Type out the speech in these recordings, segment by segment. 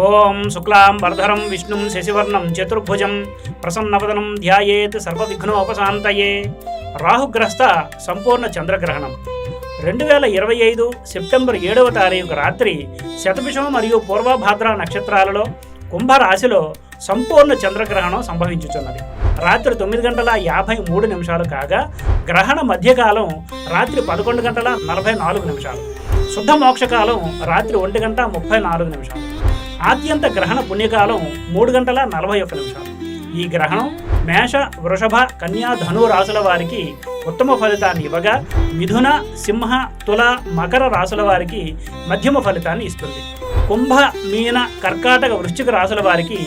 ఓం శుక్లాం వరధరం విష్ణుం శశివర్ణం చతుర్భుజం ప్రసన్నవదనం ధ్యాయేత్ సర్వవిఘ్నోపశాంతయే. రాహుగ్రస్త సంపూర్ణ చంద్రగ్రహణం 2025 సెప్టెంబర్ 7వ తారీఖు రాత్రి శతభిషం మరియు పూర్వభాద్ర నక్షత్రాలలో కుంభరాశిలో సంపూర్ణ చంద్రగ్రహణం సంభవించుచున్నది. రాత్రి 9:53 కాగా గ్రహణ మధ్యకాలం రాత్రి 11:44. శుద్ధ మోక్షకాలం రాత్రి 1:34. ఆద్యంత గ్రహణ పుణ్యకాలం 3:41. ఈ గ్రహణం మేష, వృషభ, కన్యా, ధను రాశుల వారికి ఉత్తమ ఫలితాన్ని ఇవ్వగా మిథున, సింహ, తుల, మకర రాశుల వారికి మధ్యమ ఫలితాన్ని ఇస్తుంది. కుంభ, మీన, కర్కాటక, వృశ్చిక రాశుల వారికి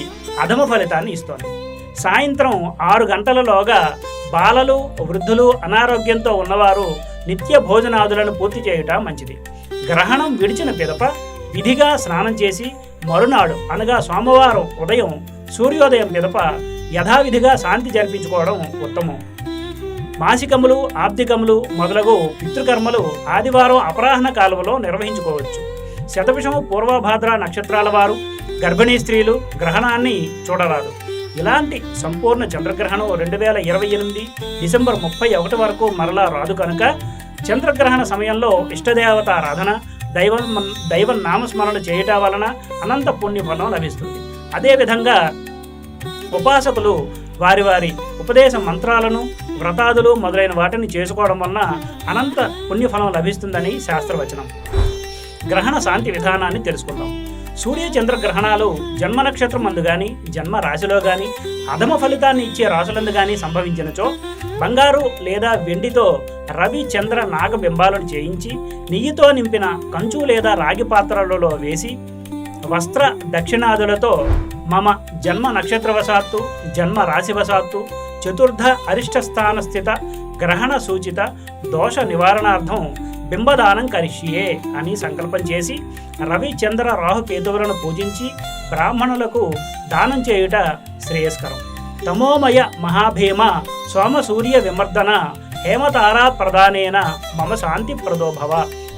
అధమ ఫలితాన్ని ఇస్తుంది. సాయంత్రం 6 గంటలలోగా బాలలు, వృద్ధులు, అనారోగ్యంతో ఉన్నవారు నిత్య భోజనాదులను పూర్తి చేయుట మంచిది. గ్రహణం విడిచిన పిదప విధిగా స్నానం చేసి మరునాడు అనగా సోమవారం ఉదయం సూర్యోదయం పిదప యథావిధిగా శాంతి జరిపించుకోవడం ఉత్తమం. మాసికములు, ఆబ్దికములు మొదలగు పితృకర్మలు ఆదివారం అపరాహ్న కాలువలో నిర్వహించుకోవచ్చు. శతభిషము, పూర్వభాద్ర నక్షత్రాల వారు, గర్భిణీ స్త్రీలు గ్రహణాన్ని చూడరాదు. ఇలాంటి సంపూర్ణ చంద్రగ్రహణం 2028 డిసెంబర్ 31 వరకు మరలా రాదు కనుక చంద్రగ్రహణ సమయంలో ఇష్టదేవత ఆరాధన, దైవ నామస్మరణ చేయటం వలన అనంత పుణ్యఫలం లభిస్తుంది. అదేవిధంగా ఉపాసకులు వారి వారి ఉపదేశ మంత్రాలను, వ్రతాదులు మొదలైన వాటిని చేసుకోవడం వలన అనంత పుణ్యఫలం లభిస్తుందని శాస్త్రవచనం. గ్రహణ శాంతి విధానాన్ని తెలుసుకుందాం. సూర్య చంద్ర గ్రహణాలు జన్మ నక్షత్రం అందు కానీ, జన్మ రాశిలో కానీ, అధమ ఫలితాన్ని ఇచ్చే రాశులందు కానీ సంభవించినచో బంగారు లేదా వెండితో రవి, చంద్ర, నాగ బింబాలను చేయించి నెయ్యితో నింపిన కంచు లేదా రాగి పాత్రలలో వేసి వస్త్ర దక్షిణాదులతో మమ జన్మ నక్షత్రవశాత్తు, జన్మ రాశివశాత్తు చతుర్థ అరిష్టస్థాన స్థిత గ్రహణ సూచిత దోష నివారణార్థం బింబదానం కరిష్యే అని సంకల్పం చేసి రవి, చంద్ర, రాహు, కేతువులను పూజించి బ్రాహ్మణులకు దానం చేయుట శ్రేయస్కరం. తమోమయ మహాభీమ సోమ సూర్య విమర్దన హేమతారా ప్రధానేన మమ శాంతి ప్రదోభవ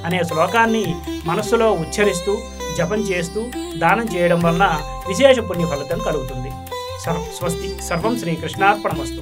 అనే శ్లోకాన్ని మనస్సులో ఉచ్చరిస్తూ జపం చేస్తూ దానం చేయడం వలన విశేష పుణ్య ఫలితం కలుగుతుంది. స్వస్తి. సర్వం శ్రీకృష్ణార్పణమస్తు.